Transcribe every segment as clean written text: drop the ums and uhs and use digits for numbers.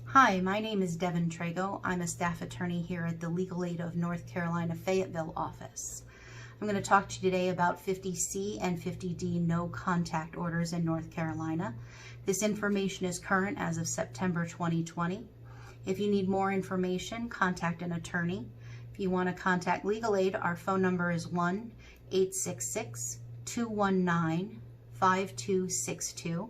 Hi, my name is Devin Trego. I'm a staff attorney here at the Legal Aid of North Carolina Fayetteville office. I'm going to talk to you today about 50C and 50D no contact orders in North Carolina. This information is current as of September 2020. If you need more information, contact an attorney. If you want to contact Legal Aid, our phone number is 1-866-219-5262.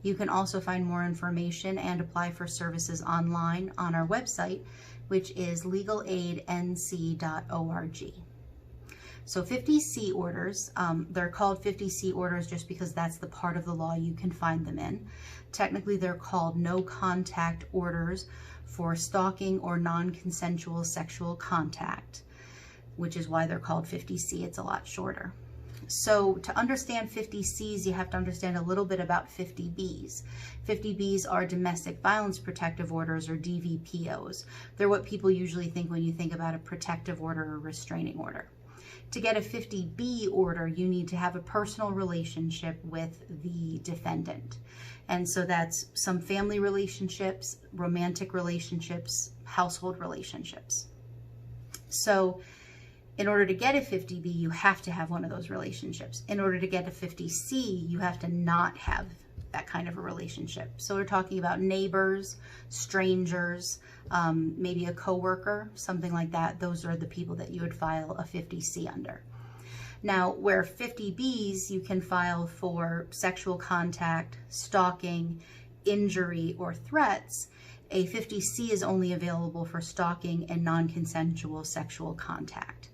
You can also find more information and apply for services online on our website, which is legalaidnc.org. So 50C orders, they're called 50C orders just because that's the part of the law you can find them in. Technically, they're called no contact orders for stalking or non-consensual sexual contact, which is why they're called 50C. It's a lot shorter. So to understand 50Cs, you have to understand a little bit about 50Bs. 50Bs are domestic violence protective orders, or DVPOs. They're what people usually think when you think about a protective order or restraining order. To get a 50B order, you need to have a personal relationship with the defendant. And so that's some family relationships, romantic relationships, household relationships. So in order to get a 50B, you have to have one of those relationships. In order to get a 50C, you have to not have that kind of a relationship. So we're talking about neighbors, strangers, maybe a coworker, something like that. Those are the people that you would file a 50C under. Now, where 50Bs you can file for sexual contact, stalking, injury, or threats, a 50C is only available for stalking and non-consensual sexual contact.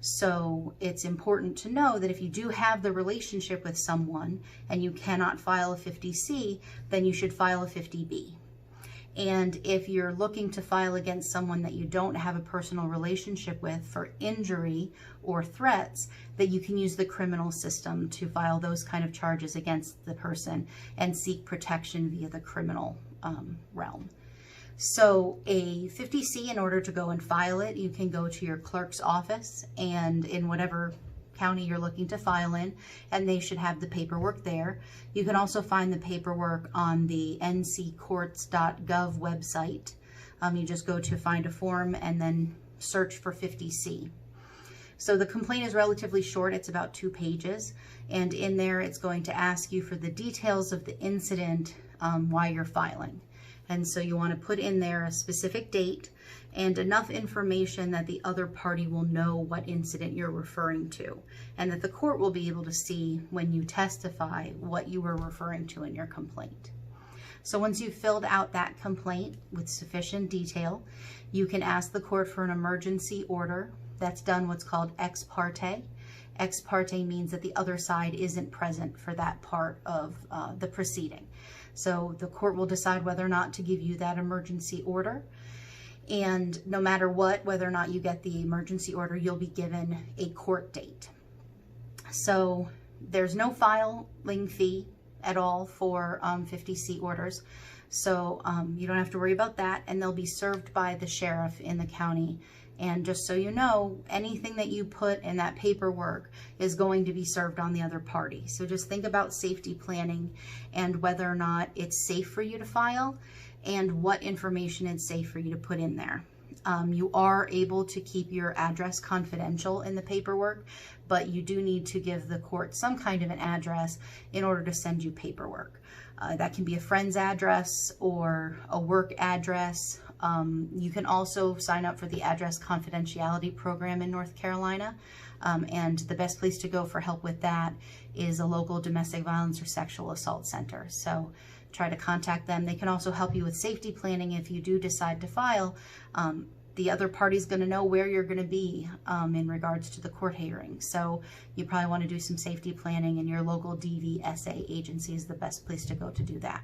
So it's important to know that if you do have the relationship with someone and you cannot file a 50C, then you should file a 50B. And if you're looking to file against someone that you don't have a personal relationship with for injury or threats, that you can use the criminal system to file those kind of charges against the person and seek protection via the criminal realm. So a 50C, in order to go and file it, you can go to your clerk's office and in whatever county you're looking to file in, and they should have the paperwork there. You can also find the paperwork on the nccourts.gov website. You just go to find a form and then search for 50C. So the complaint is relatively short. It's about 2 pages. And in there, it's going to ask you for the details of the incident while you're filing. And so you want to put in there a specific date and enough information that the other party will know what incident you're referring to, and that the court will be able to see when you testify what you were referring to in your complaint. So once you've filled out that complaint with sufficient detail, you can ask the court for an emergency order. That's done what's called ex parte. Ex parte means that the other side isn't present for that part of the proceeding. So the court will decide whether or not to give you that emergency order. And no matter what, whether or not you get the emergency order, you'll be given a court date. So there's no filing fee at all for 50C orders. So you don't have to worry about that. And they'll be served by the sheriff in the county. And just so you know, anything that you put in that paperwork is going to be served on the other party. So just think about safety planning and whether or not it's safe for you to file and what information is safe for you to put in there. You are able to keep your address confidential in the paperwork, but you do need to give the court some kind of an address in order to send you paperwork. That can be a friend's address or a work address. You can also sign up for the Address Confidentiality program in North Carolina, and the best place to go for help with that is a local domestic violence or sexual assault center. So try to contact them. They can also help you with safety planning if you do decide to file. The other party's going to know where you're going to be in regards to the court hearing. So you probably want to do some safety planning, and your local DVSA agency is the best place to go to do that.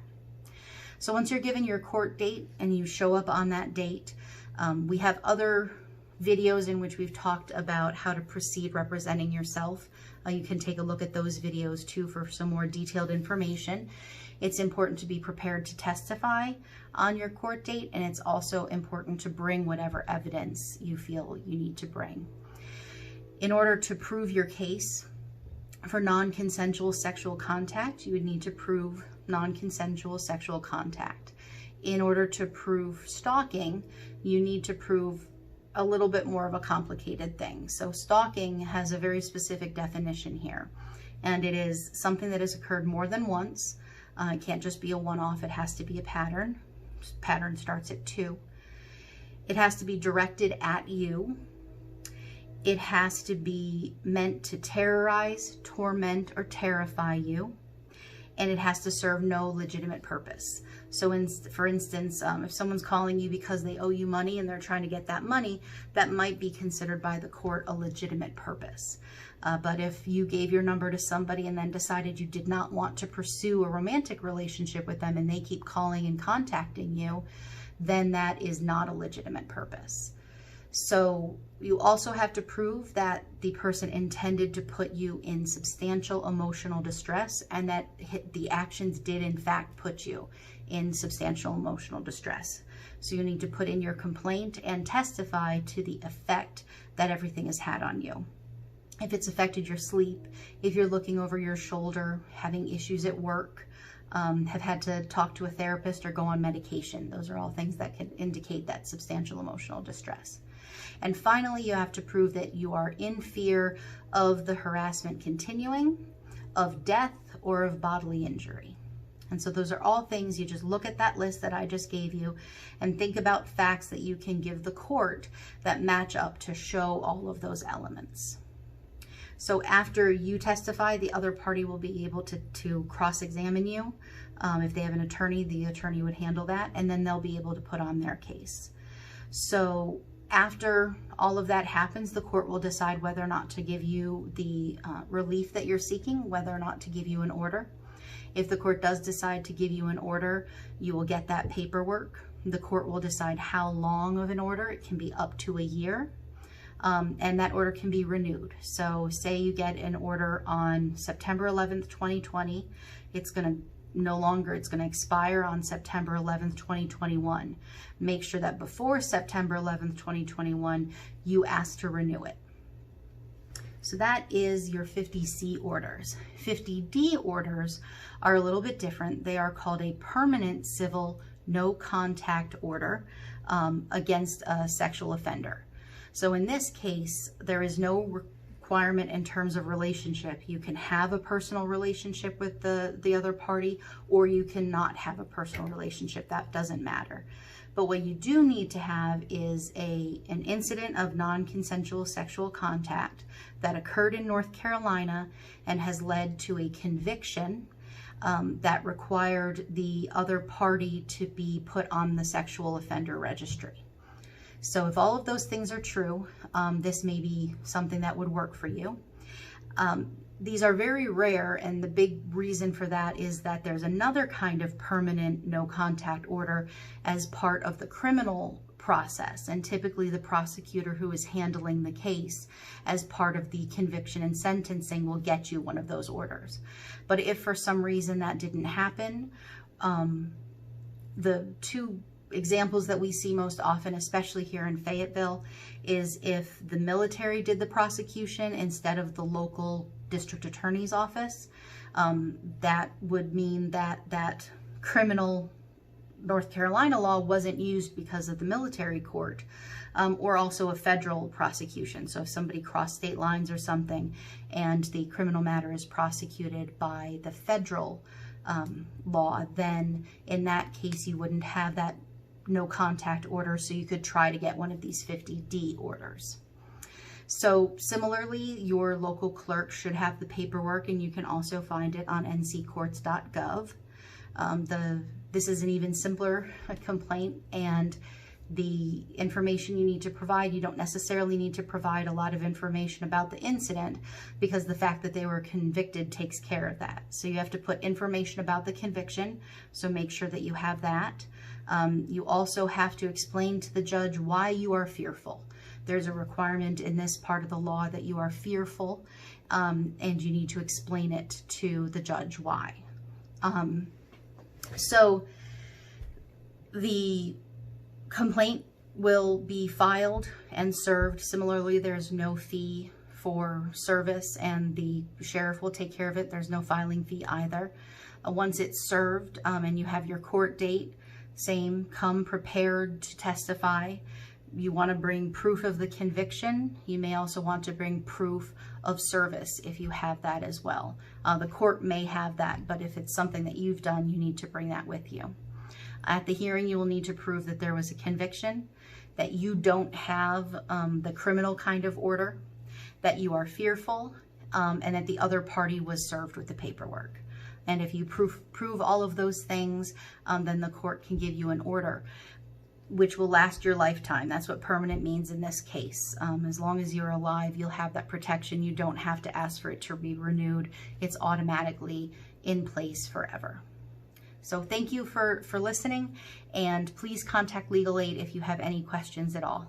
So once you're given your court date and you show up on that date, we have other videos in which we've talked about how to proceed representing yourself. You can take a look at those videos too for some more detailed information. It's important to be prepared to testify on your court date, and it's also important to bring whatever evidence you feel you need to bring. In order to prove your case for non-consensual sexual contact, you would need to prove non-consensual sexual contact. in order to prove stalking, you need to prove a little bit more of a complicated thing. So stalking has a very specific definition here, and it is something that has occurred more than once. It can't just be a one-off, it has to be a pattern. Pattern starts at 2. It has to be directed at you. It has to be meant to terrorize, torment, or terrify you. And it has to serve no legitimate purpose. So for instance, if someone's calling you because they owe you money and they're trying to get that money, that might be considered by the court a legitimate purpose. But if you gave your number to somebody and then decided you did not want to pursue a romantic relationship with them and they keep calling and contacting you, then that is not a legitimate purpose. So you also have to prove that the person intended to put you in substantial emotional distress and that the actions did in fact put you in substantial emotional distress. So you need to put in your complaint and testify to the effect that everything has had on you. If it's affected your sleep, if you're looking over your shoulder, having issues at work, have had to talk to a therapist or go on medication. Those are all things that can indicate that substantial emotional distress. And finally, you have to prove that you are in fear of the harassment continuing, of death, or of bodily injury. And so those are all things, you just look at that list that I just gave you and think about facts that you can give the court that match up to show all of those elements. So after you testify, the other party will be able to cross-examine you. If they have an attorney, the attorney would handle that, and then they'll be able to put on their case. So after all of that happens, the court will decide whether or not to give you the relief that you're seeking, whether or not to give you an order. If the court does decide to give you an order, you will get that paperwork. The court will decide how long of an order. It can be up to a year. And that order can be renewed. So say you get an order on September 11th, 2020, it's going to expire on September 11th, 2021. Make sure that before September 11th, 2021, you ask to renew it. So that is your 50C orders. 50D orders are a little bit different. They are called a permanent civil no contact order against a sexual offender. So in this case, there is no requirement in terms of relationship. You can have a personal relationship with the other party, or you cannot have a personal relationship. That doesn't matter. But what you do need to have is an incident of non-consensual sexual contact that occurred in North Carolina and has led to a conviction that required the other party to be put on the sexual offender registry. So if all of those things are true, this may be something that would work for you. These are very rare, and the big reason for that is that there's another kind of permanent no contact order as part of the criminal process, and typically the prosecutor who is handling the case as part of the conviction and sentencing will get you one of those orders. But if for some reason that didn't happen, the two examples that we see most often, especially here in Fayetteville, is if the military did the prosecution instead of the local district attorney's office. That would mean that criminal North Carolina law wasn't used because of the military court, or also a federal prosecution. So if somebody crossed state lines or something and the criminal matter is prosecuted by the federal law, then in that case you wouldn't have that no contact order, so you could try to get one of these 50D orders. So similarly, your local clerk should have the paperwork, and you can also find it on nccourts.gov. This is an even simpler complaint, and the information you need to provide, you don't necessarily need to provide a lot of information about the incident, because the fact that they were convicted takes care of that. So you have to put information about the conviction, so make sure that you have that. You also have to explain to the judge why you are fearful. There's a requirement in this part of the law that you are fearful, and you need to explain it to the judge why. So the complaint will be filed and served. Similarly, there's no fee for service, and the sheriff will take care of it. There's no filing fee either. Once it's served and you have your court date, Same, come prepared to testify. You want to bring proof of the conviction. You may also want to bring proof of service if you have that as well. The court may have that, but if it's something that you've done, you need to bring that with you. At the hearing, you will need to prove that there was a conviction, that you don't have the criminal kind of order, that you are fearful, and that the other party was served with the paperwork. And if you prove all of those things, then the court can give you an order, which will last your lifetime. That's what permanent means in this case. As long as you're alive, you'll have that protection. You don't have to ask for it to be renewed. It's automatically in place forever. So thank you for listening, and please contact Legal Aid if you have any questions at all.